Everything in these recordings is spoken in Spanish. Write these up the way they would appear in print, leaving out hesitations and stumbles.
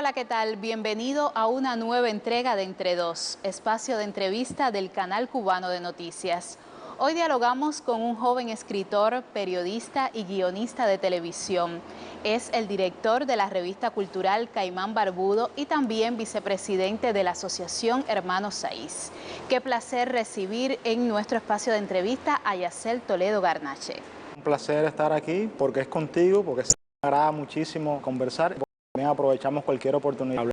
Hola, ¿qué tal? Bienvenido a una nueva entrega de Entre Dos, espacio de entrevista del Canal Cubano de Noticias. Hoy dialogamos con un joven escritor, periodista y guionista de televisión. Es el director de la revista cultural Caimán Barbudo y también vicepresidente de la Asociación Hermanos Saiz. Qué placer recibir en nuestro espacio de entrevista a Yacel Toledo Garnache. Un placer estar aquí porque es contigo, porque me agrada muchísimo conversar. También aprovechamos cualquier oportunidad de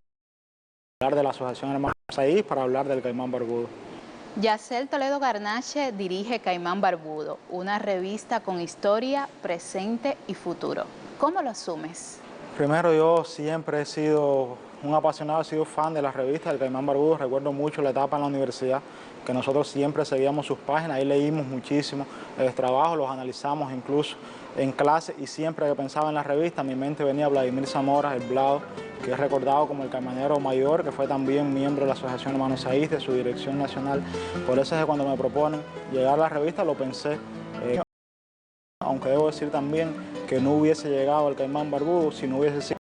hablar de la Asociación Hermanos Saiz para hablar del Caimán Barbudo. Yacel Toledo Garnache dirige Caimán Barbudo, una revista con historia, presente y futuro. ¿Cómo lo asumes? Primero, yo siempre he sido un apasionado, he sido fan de las revistas del Caimán Barbudo. Recuerdo mucho la etapa en la universidad, que nosotros siempre seguíamos sus páginas, ahí leímos muchísimo trabajos, los analizamos incluso en clase, y siempre que pensaba en la revista, a mi mente venía Vladimir Zamora, el Vlado, que es recordado como el caimanero mayor, que fue también miembro de la Asociación Hermanos Saiz, de su dirección nacional. Por eso es que cuando me proponen llegar a la revista lo pensé, aunque debo decir también que no hubiese llegado al Caimán Barbudo si no hubiese sido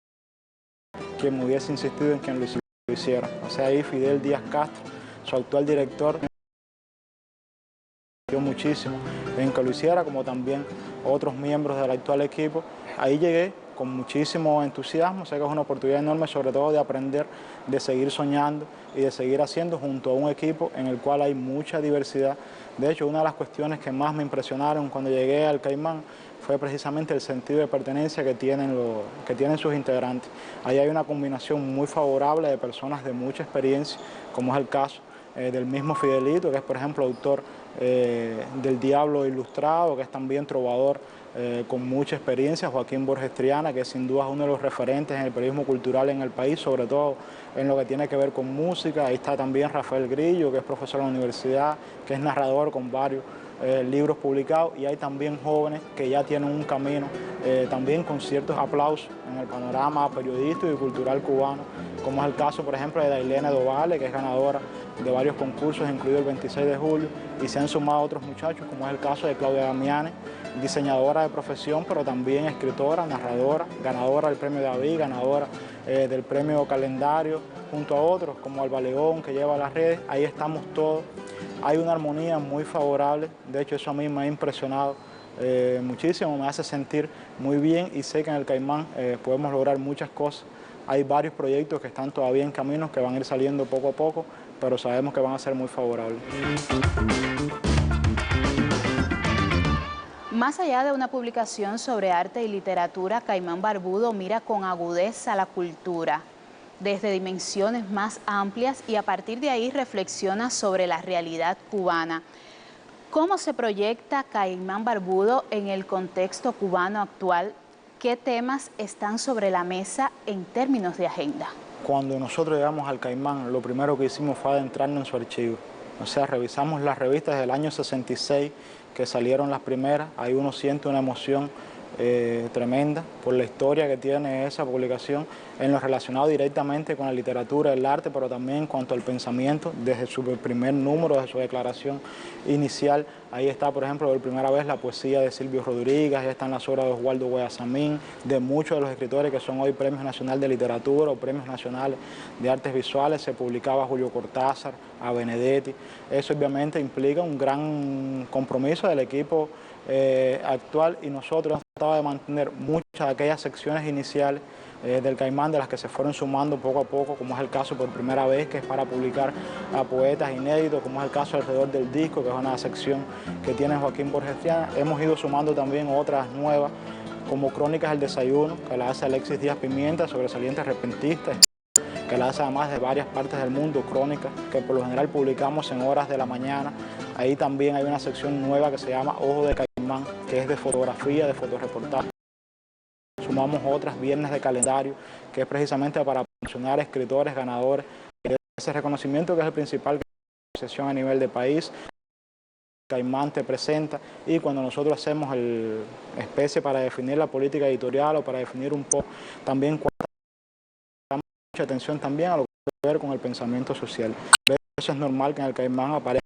quien me hubiese insistido en quien lo hiciera. O sea, ahí Fidel Díaz Castro, su actual director, muchísimo en que lo hiciera, como también otros miembros del actual equipo. Ahí llegué con muchísimo entusiasmo, sé que es una oportunidad enorme, sobre todo de aprender, de seguir soñando y de seguir haciendo junto a un equipo en el cual hay mucha diversidad. De hecho, una de las cuestiones que más me impresionaron cuando llegué al Caimán fue precisamente el sentido de pertenencia que tienen sus integrantes. Ahí hay una combinación muy favorable de personas de mucha experiencia, como es el caso del mismo Fidelito, que es por ejemplo autor del Diablo Ilustrado, que es también trovador con mucha experiencia, Joaquín Borges Triana, que sin duda es uno de los referentes en el periodismo cultural en el país, sobre todo en lo que tiene que ver con música. Ahí está también Rafael Grillo, que es profesor en la universidad, que es narrador con varios libros publicados, y hay también jóvenes que ya tienen un camino también con ciertos aplausos en el panorama periodístico y cultural cubano, como es el caso, por ejemplo, de Dailena Dovale, que es ganadora de varios concursos, incluido el 26 de julio, y se han sumado otros muchachos, como es el caso de Claudia Damiani, diseñadora de profesión, pero también escritora, narradora, ganadora del premio David, ganadora del premio Calendario, junto a otros como Alba León, que lleva las redes. Ahí estamos todos. Hay una armonía muy favorable, de hecho eso a mí me ha impresionado muchísimo, me hace sentir muy bien, y sé que en el Caimán podemos lograr muchas cosas. Hay varios proyectos que están todavía en camino, que van a ir saliendo poco a poco, pero sabemos que van a ser muy favorables. Más allá de una publicación sobre arte y literatura, Caimán Barbudo mira con agudeza la cultura, desde dimensiones más amplias, y a partir de ahí reflexiona sobre la realidad cubana. ¿Cómo se proyecta Caimán Barbudo en el contexto cubano actual? ¿Qué temas están sobre la mesa en términos de agenda? Cuando nosotros llegamos al Caimán, lo primero que hicimos fue adentrarnos en su archivo. O sea, revisamos las revistas del año 66, que salieron las primeras. Ahí uno siente una emoción tremenda por la historia que tiene esa publicación en lo relacionado directamente con la literatura, el arte, pero también en cuanto al pensamiento, desde su primer número, desde su declaración inicial. Ahí está, por ejemplo, por primera vez la poesía de Silvio Rodríguez, ahí están las obras de Oswaldo Guayasamín, de muchos de los escritores que son hoy Premios Nacional de Literatura o Premios Nacionales de Artes Visuales. Se publicaba Julio Cortázar, a Benedetti. Eso obviamente implica un gran compromiso del equipo actual, y nosotros hemos tratado de mantener muchas de aquellas secciones iniciales del Caimán, de las que se fueron sumando poco a poco, como es el caso por primera vez, que es para publicar a poetas inéditos, como es el caso alrededor del disco, que es una sección que tiene Joaquín Borges Triana. Hemos ido sumando también otras nuevas, como Crónicas del Desayuno, que la hace Alexis Díaz Pimienta, sobresalientes repentistas, que la hace además de varias partes del mundo, crónicas que por lo general publicamos en horas de la mañana. Ahí también hay una sección nueva que se llama Ojo de Caimán, que es de fotografía, de fotoreportaje. Sumamos otras, Viernes de Calendario, que es precisamente para promocionar escritores ganadores de ese reconocimiento, que es el principal que la asociación a nivel de país. Caimán te presenta, y cuando nosotros hacemos el especie para definir la política editorial o para definir un poco también mucha atención también a lo que tiene que ver con el pensamiento social. Eso es normal que en el Caimán aparezcan,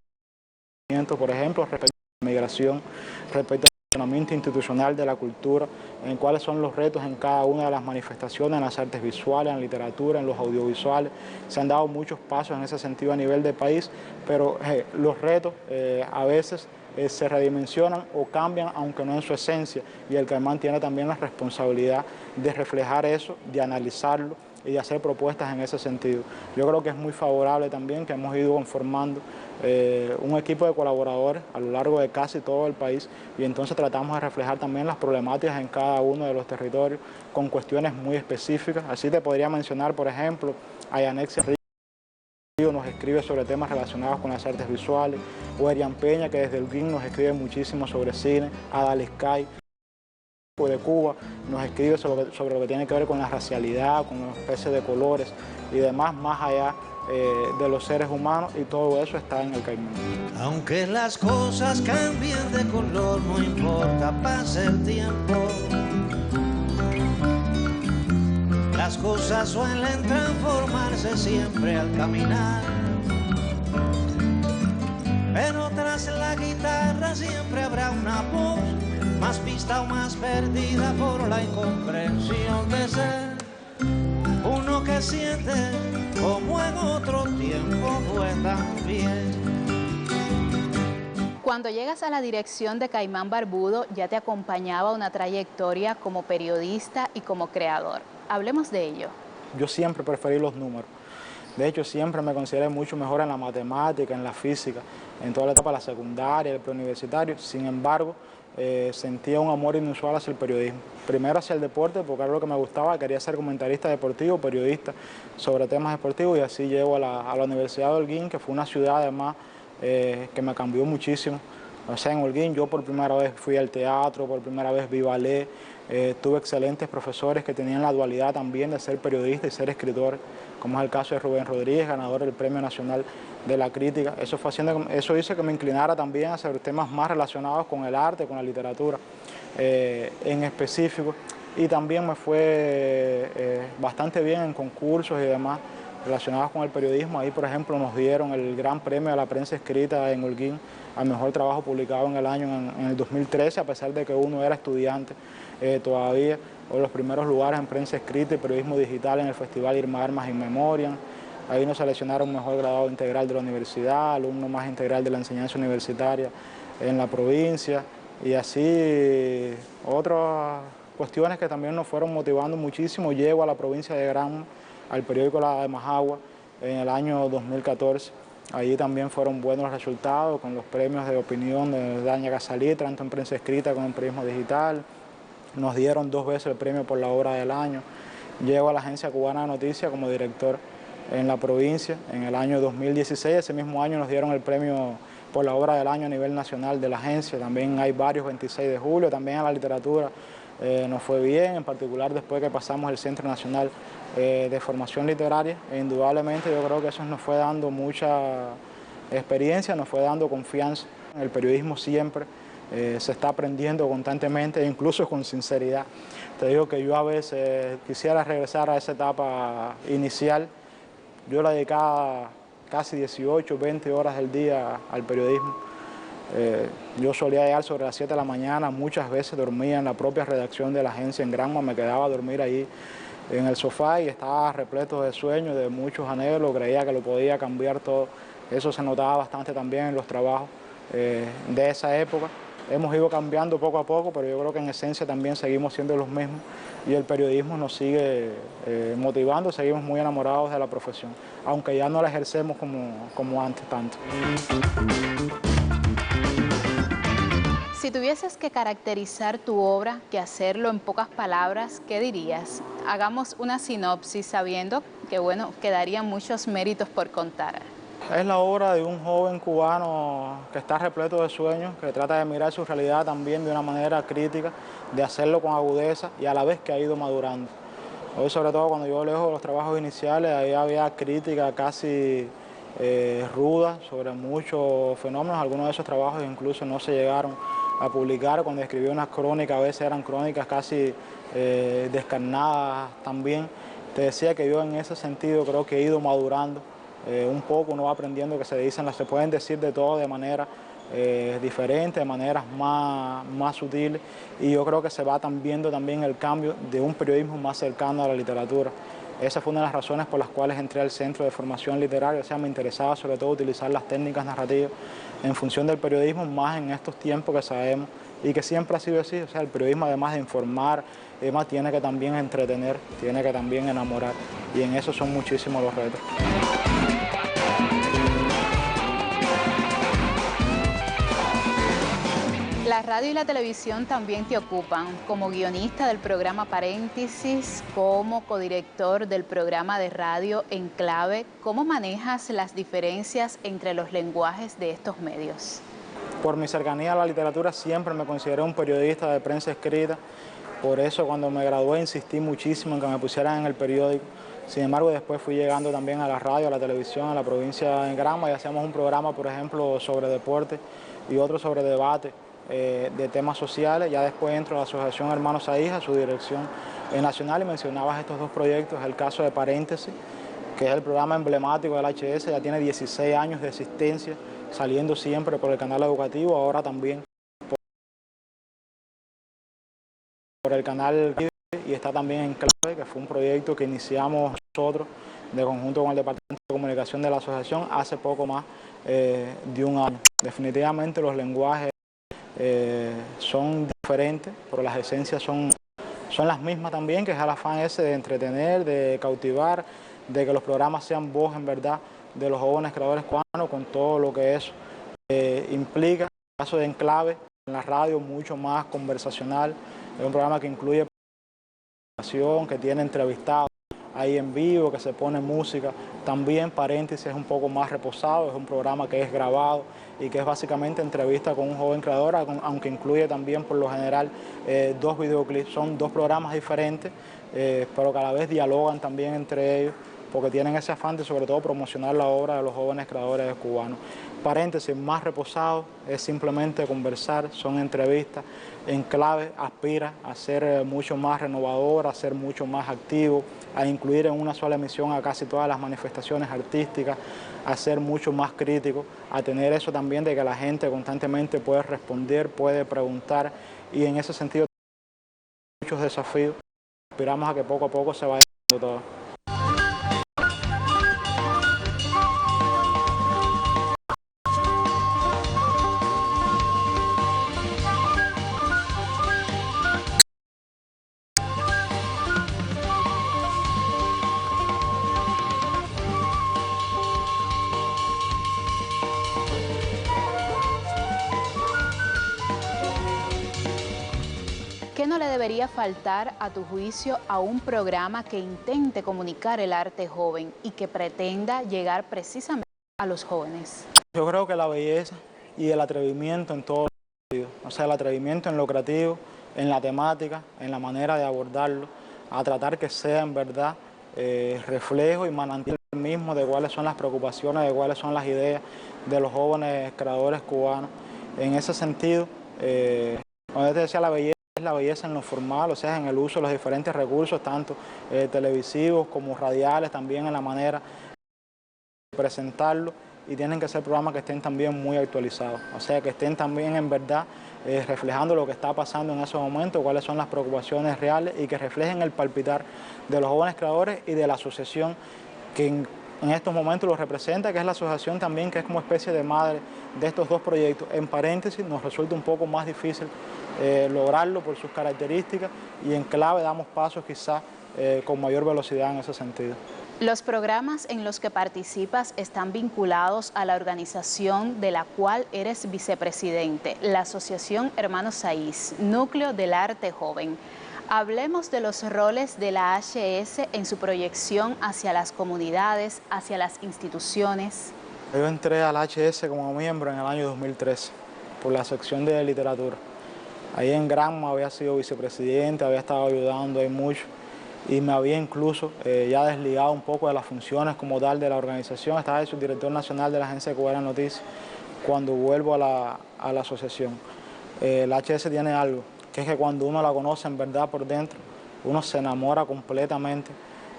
por ejemplo, respecto a la migración, respecto funcionamiento institucional de la cultura, en cuáles son los retos en cada una de las manifestaciones, en las artes visuales, en la literatura, en los audiovisuales. Se han dado muchos pasos en ese sentido a nivel del país, pero los retos a veces se redimensionan o cambian, aunque no en su esencia, y el Caimán tiene también la responsabilidad de reflejar eso, de analizarlo y de hacer propuestas en ese sentido. Yo creo que es muy favorable también que hemos ido conformando un equipo de colaboradores a lo largo de casi todo el país, y entonces tratamos de reflejar también las problemáticas en cada uno de los territorios con cuestiones muy específicas. Así te podría mencionar, por ejemplo, a Yanexia nos escribe sobre temas relacionados con las artes visuales, o Erian Peña, que desde Holguín nos escribe muchísimo sobre cine, Adal Sky de Cuba nos escribe sobre lo que tiene que ver con la racialidad, con las especies de colores y demás, más allá de los seres humanos, y todo eso está en el Caimán. Aunque las cosas cambien de color, no importa, pase el tiempo. Las cosas suelen transformarse siempre al caminar, pero tras la guitarra siempre habrá una voz, más pista o más perdida por la incomprensión de ser uno que siente como en otro tiempo fue también. Cuando llegas a la dirección de Caimán Barbudo, ya te acompañaba una trayectoria como periodista y como creador. Hablemos de ello. Yo siempre preferí los números. De hecho, siempre me consideré mucho mejor en la matemática, en la física, en toda la etapa de la secundaria, el preuniversitario. Sin embargo, sentía un amor inusual hacia el periodismo. Primero hacia el deporte, porque era lo que me gustaba, quería ser comentarista deportivo, periodista sobre temas deportivos, y así llego a la Universidad de Holguín, que fue una ciudad además que me cambió muchísimo. O sea, en Holguín yo por primera vez fui al teatro, por primera vez vi ballet, tuve excelentes profesores que tenían la dualidad también de ser periodista y ser escritor, como es el caso de Rubén Rodríguez, ganador del Premio Nacional de la Crítica. Eso hizo que me inclinara también hacia temas más relacionados con el arte, con la literatura en específico, y también me fue bastante bien en concursos y demás relacionados con el periodismo. Ahí, por ejemplo, nos dieron el Gran Premio a la Prensa Escrita en Holguín al mejor trabajo publicado en el año, en el 2013, a pesar de que uno era estudiante todavía, o los primeros lugares en prensa escrita y periodismo digital en el Festival Irma Armas in Memoriam. Ahí nos seleccionaron mejor graduado integral de la universidad, alumno más integral de la enseñanza universitaria en la provincia, y así otras cuestiones que también nos fueron motivando muchísimo. Llego a la provincia de Granma, al periódico La de Majagua, en el año 2014. Allí también fueron buenos resultados con los premios de opinión de Daña Casalí, tanto en prensa escrita como en periodismo digital. Nos dieron 2 veces el premio por la obra del año. Llego a la Agencia Cubana de Noticias como director en la provincia en el año 2016. Ese mismo año nos dieron el premio por la obra del año a nivel nacional de la agencia. También hay varios 26 de julio. También a la literatura nos fue bien, en particular después que pasamos el Centro Nacional de Formación Literaria. E indudablemente yo creo que eso nos fue dando mucha experiencia, nos fue dando confianza. En el periodismo siempre se está aprendiendo constantemente, incluso con sinceridad. Te digo que yo a veces quisiera regresar a esa etapa inicial. Yo la dedicaba casi 18, 20 horas del día al periodismo. Yo solía llegar sobre las 7 de la mañana, muchas veces dormía en la propia redacción de la agencia en Granma, me quedaba a dormir ahí en el sofá y estaba repleto de sueños, de muchos anhelos, creía que lo podía cambiar todo. Eso se notaba bastante también en los trabajos de esa época. Hemos ido cambiando poco a poco, pero yo creo que en esencia también seguimos siendo los mismos, y el periodismo nos sigue motivando, seguimos muy enamorados de la profesión, aunque ya no la ejercemos como antes tanto. Si tuvieses que caracterizar tu obra, que hacerlo en pocas palabras, ¿qué dirías? Hagamos una sinopsis sabiendo que, bueno, quedarían muchos méritos por contar. Es la obra de un joven cubano que está repleto de sueños, que trata de mirar su realidad también de una manera crítica, de hacerlo con agudeza y a la vez que ha ido madurando. Hoy, sobre todo cuando yo leo los trabajos iniciales, ahí había crítica casi ruda sobre muchos fenómenos. Algunos de esos trabajos incluso no se llegaron a publicar. Cuando escribí unas crónicas, a veces eran crónicas casi descarnadas también. Te decía que yo en ese sentido creo que he ido madurando un poco, uno va aprendiendo que se pueden decir de todo de manera diferentes, de maneras más sutiles, y yo creo que se va viendo también el cambio de un periodismo más cercano a la literatura. Esa fue una de las razones por las cuales entré al Centro de Formación Literaria. O sea, me interesaba sobre todo utilizar las técnicas narrativas en función del periodismo, más en estos tiempos que sabemos y que siempre ha sido así. O sea, el periodismo, además de informar, además tiene que también entretener, tiene que también enamorar, y en eso son muchísimos los retos. La radio y la televisión también te ocupan, como guionista del programa Paréntesis, como codirector del programa de radio Enclave. ¿Cómo manejas las diferencias entre los lenguajes de estos medios? Por mi cercanía a la literatura siempre me consideré un periodista de prensa escrita, por eso cuando me gradué insistí muchísimo en que me pusieran en el periódico. Sin embargo, después fui llegando también a la radio, a la televisión, a la provincia de Granma, y hacíamos un programa, por ejemplo, sobre deporte y otro sobre debate de temas sociales. Ya después entro a la Asociación Hermanos a Hijas, su dirección nacional, y mencionabas estos dos proyectos, el caso de Paréntesis, que es el programa emblemático del HS, ya tiene 16 años de existencia, saliendo siempre por el canal educativo, ahora también por el canal, y está también en Clave, que fue un proyecto que iniciamos nosotros de conjunto con el Departamento de Comunicación de la Asociación hace poco más de un año. Definitivamente los lenguajes son diferentes, pero las esencias son las mismas también, que es el afán ese de entretener, de cautivar, de que los programas sean voz en verdad de los jóvenes creadores cubanos, con todo lo que eso implica. En el caso de Enclave, en la radio, mucho más conversacional, es un programa que incluye presentación, que tiene entrevistados ahí en vivo, que se pone música. También Paréntesis es un poco más reposado, es un programa que es grabado y que es básicamente entrevista con un joven creador, aunque incluye también por lo general dos videoclips. Son dos programas diferentes, pero cada vez dialogan también entre ellos, porque tienen ese afán de sobre todo promocionar la obra de los jóvenes creadores cubanos. Paréntesis más reposado, es simplemente conversar, son entrevistas. Enclave aspira a ser mucho más renovador, a ser mucho más activo, a incluir en una sola emisión a casi todas las manifestaciones artísticas, a ser mucho más crítico, a tener eso también de que la gente constantemente puede responder, puede preguntar, y en ese sentido muchos desafíos. Aspiramos a que poco a poco se vaya haciendo todo. ¿Qué no le debería faltar, a tu juicio, a un programa que intente comunicar el arte joven y que pretenda llegar precisamente a los jóvenes? Yo creo que la belleza y el atrevimiento en todo sentido, o sea, el atrevimiento en lo creativo, en la temática, en la manera de abordarlo, a tratar que sea en verdad reflejo y manantial mismo de cuáles son las preocupaciones, de cuáles son las ideas de los jóvenes creadores cubanos. En ese sentido, como yo te decía, la belleza es la belleza en lo formal, o sea, en el uso de los diferentes recursos, tanto televisivos como radiales, también en la manera de presentarlo, y tienen que ser programas que estén también muy actualizados, o sea, que estén también en verdad reflejando lo que está pasando en esos momentos, cuáles son las preocupaciones reales, y que reflejen el palpitar de los jóvenes creadores y de la asociación que en estos momentos lo representa, que es la asociación también, que es como especie de madre de estos dos proyectos. En Paréntesis nos resulta un poco más difícil lograrlo por sus características, y en Clave damos pasos quizás con mayor velocidad en ese sentido. Los programas en los que participas están vinculados a la organización de la cual eres vicepresidente, la Asociación Hermanos Saiz, Núcleo del Arte Joven. Hablemos de los roles de la HS en su proyección hacia las comunidades, hacia las instituciones. Yo entré al HS como miembro en el año 2013 por la sección de literatura. Ahí en Granma había sido vicepresidente, había estado ayudando ahí mucho, y me había incluso ya desligado un poco de las funciones como tal de la organización. Estaba el subdirector nacional de la Agencia Cubana de Noticias cuando vuelvo a la asociación. La HS tiene algo, que es que cuando uno la conoce en verdad por dentro, uno se enamora completamente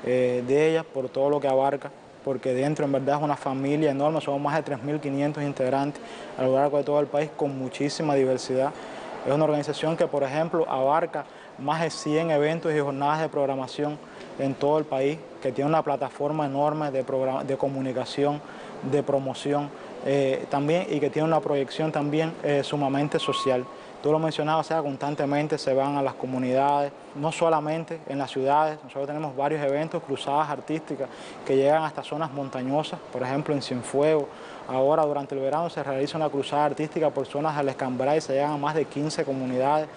de ella por todo lo que abarca porque dentro en verdad es una familia enorme, somos más de 3.500 integrantes a lo largo de todo el país con muchísima diversidad. Es una organización que, por ejemplo, abarca más de 100 eventos y jornadas de programación en todo el país, que tiene una plataforma enorme de comunicación, de promoción también, y que tiene una proyección también sumamente social. Tú lo mencionabas, o sea, constantemente se van a las comunidades, no solamente en las ciudades. Nosotros tenemos varios eventos, cruzadas artísticas que llegan hasta zonas montañosas, por ejemplo en Cienfuegos. Ahora durante el verano se realiza una cruzada artística por zonas del Escambray y se llegan a más de 15 comunidades.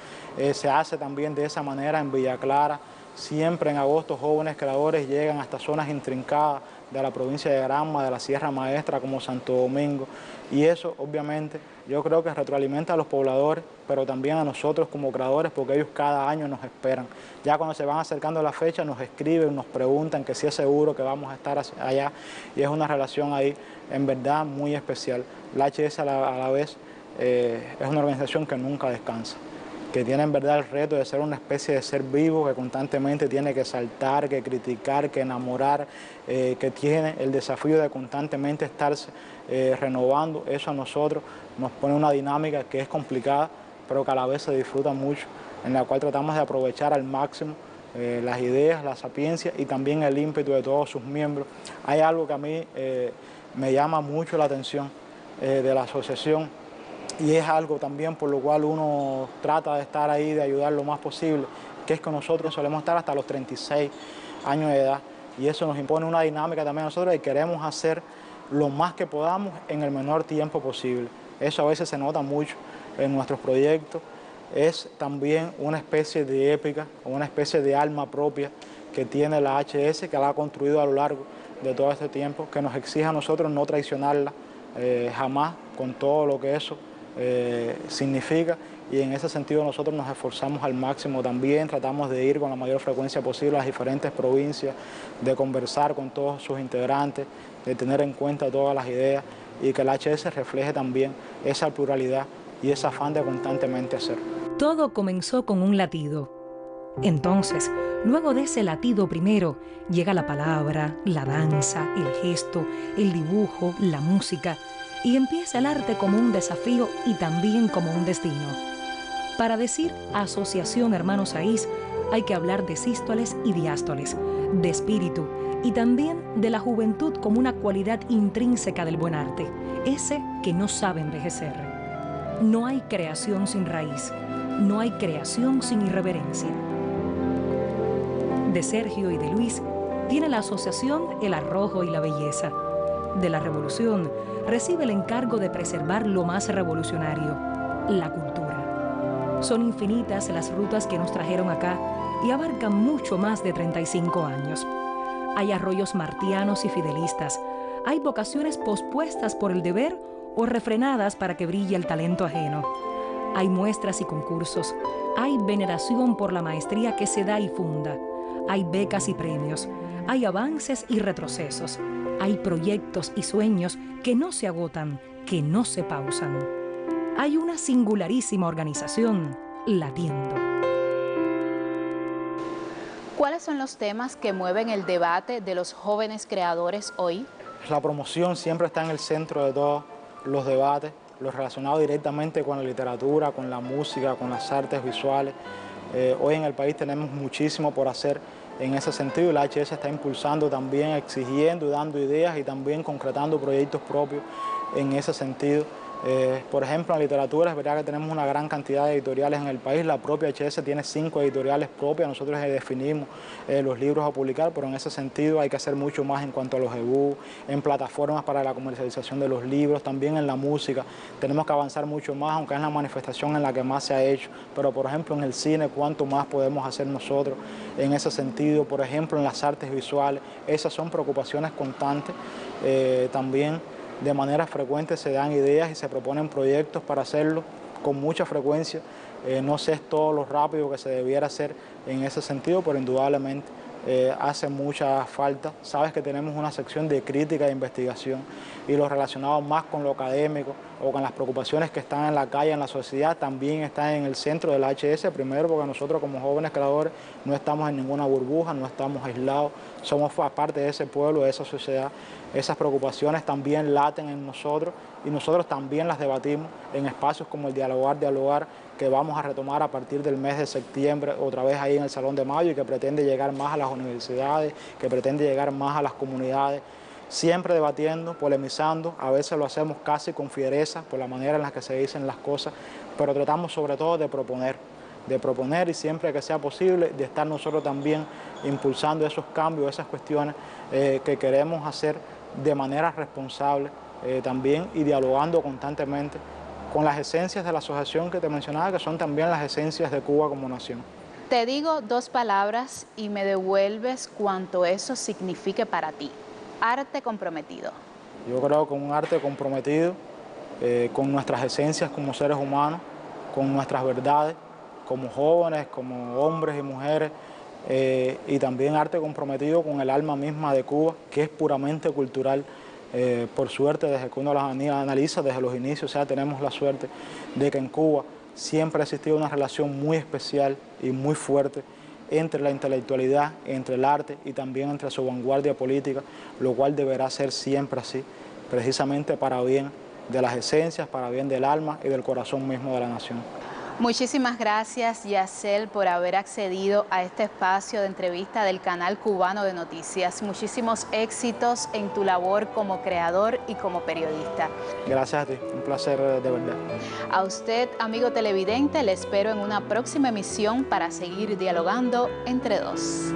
Se hace también de esa manera en Villa Clara. Siempre en agosto jóvenes creadores llegan hasta zonas intrincadas de la provincia de Granma, de la Sierra Maestra como Santo Domingo, y eso obviamente yo creo que retroalimenta a los pobladores, pero también a nosotros como creadores, porque ellos cada año nos esperan. Ya cuando se van acercando a la fecha nos escriben, nos preguntan que si es seguro que vamos a estar allá, y es una relación ahí en verdad muy especial. La HS a la vez es una organización que nunca descansa, que tiene en verdad el reto de ser una especie de ser vivo que constantemente tiene que saltar, que criticar, que enamorar, que tiene el desafío de constantemente estarse renovando. Eso a nosotros nos pone una dinámica que es complicada, pero que a la vez se disfruta mucho, en la cual tratamos de aprovechar al máximo las ideas, la sapiencia y también el ímpetu de todos sus miembros. Hay algo que a mí me llama mucho la atención de la asociación, y es algo también por lo cual uno trata de estar ahí, de ayudar lo más posible, que es que nosotros solemos estar hasta los 36 años de edad, y eso nos impone una dinámica también a nosotros, y queremos hacer lo más que podamos en el menor tiempo posible. Eso a veces se nota mucho en nuestros proyectos. Es también una especie de épica, una especie de alma propia que tiene la HS, que la ha construido a lo largo de todo este tiempo, que nos exige a nosotros no traicionarla jamás, con todo lo que eso significa, y en ese sentido nosotros nos esforzamos al máximo también, tratamos de ir con la mayor frecuencia posible a las diferentes provincias, de conversar con todos sus integrantes, de tener en cuenta todas las ideas, y que el HS refleje también esa pluralidad y ese afán de constantemente hacer. Todo comenzó con un latido. Entonces, luego de ese latido primero, llega la palabra, la danza, el gesto, el dibujo, la música, y empieza el arte como un desafío y también como un destino. Para decir Asociación Hermanos Saiz, hay que hablar de sístoles y diástoles, de espíritu y también de la juventud como una cualidad intrínseca del buen arte, ese que no sabe envejecer. No hay creación sin raíz, no hay creación sin irreverencia. De Sergio y de Luis tiene la asociación El Arrojo y la Belleza. De la Revolución recibe el encargo de preservar lo más revolucionario, la cultura. Son infinitas las rutas que nos trajeron acá y abarcan mucho más de 35 años. Hay arroyos martianos y fidelistas, hay vocaciones pospuestas por el deber o refrenadas para que brille el talento ajeno. Hay muestras y concursos, hay veneración por la maestría que se da y funda, hay becas y premios, hay avances y retrocesos, hay proyectos y sueños que no se agotan, que no se pausan. Hay una singularísima organización latiendo. ¿Cuáles son los temas que mueven el debate de los jóvenes creadores hoy? La promoción siempre está en el centro de todos los debates, lo relacionado directamente con la literatura, con la música, con las artes visuales. Hoy en el país tenemos muchísimo por hacer en ese sentido, y la HS está impulsando también, exigiendo, dando ideas y también concretando proyectos propios en ese sentido. Por ejemplo, en literatura es verdad que tenemos una gran cantidad de editoriales en el país. La propia HS tiene 5 editoriales propias. Nosotros definimos los libros a publicar, pero en ese sentido hay que hacer mucho más en cuanto a los ebooks, en plataformas para la comercialización de los libros, también en la música. Tenemos que avanzar mucho más, aunque es la manifestación en la que más se ha hecho. Pero, por ejemplo, en el cine, ¿cuánto más podemos hacer nosotros en ese sentido? Por ejemplo, en las artes visuales, esas son preocupaciones constantes. También de manera frecuente se dan ideas y se proponen proyectos para hacerlo con mucha frecuencia. No sé todo lo rápido que se debiera hacer en ese sentido, pero indudablemente hace mucha falta. Sabes que tenemos una sección de crítica e investigación y lo relacionado más con lo académico o con las preocupaciones que están en la calle, en la sociedad, también están en el centro del HS, primero porque nosotros como jóvenes creadores no estamos en ninguna burbuja, no estamos aislados, somos parte de ese pueblo, de esa sociedad. Esas preocupaciones también laten en nosotros y nosotros también las debatimos en espacios como el Dialogar, que vamos a retomar a partir del mes de septiembre, otra vez ahí en el Salón de Mayo, y que pretende llegar más a las universidades, que pretende llegar más a las comunidades, siempre debatiendo, polemizando. A veces lo hacemos casi con fiereza por la manera en la que se dicen las cosas, pero tratamos sobre todo de proponer y siempre que sea posible de estar nosotros también impulsando esos cambios, esas cuestiones que queremos hacer de manera responsable también, y dialogando constantemente con las esencias de la asociación que te mencionaba, que son también las esencias de Cuba como nación. Te digo dos palabras y me devuelves cuanto eso signifique para ti. Arte comprometido. Yo creo que un arte comprometido con nuestras esencias como seres humanos, con nuestras verdades, como jóvenes, como hombres y mujeres, y también arte comprometido con el alma misma de Cuba, que es puramente cultural. Por suerte, desde que uno las analiza desde los inicios, o sea, tenemos la suerte de que en Cuba siempre ha existido una relación muy especial y muy fuerte entre la intelectualidad, entre el arte y también entre su vanguardia política, lo cual deberá ser siempre así, precisamente para bien de las esencias, para bien del alma y del corazón mismo de la nación. Muchísimas gracias, Yacel, por haber accedido a este espacio de entrevista del Canal Cubano de Noticias. Muchísimos éxitos en tu labor como creador y como periodista. Gracias a ti, un placer de verdad. A usted, amigo televidente, le espero en una próxima emisión para seguir dialogando entre dos.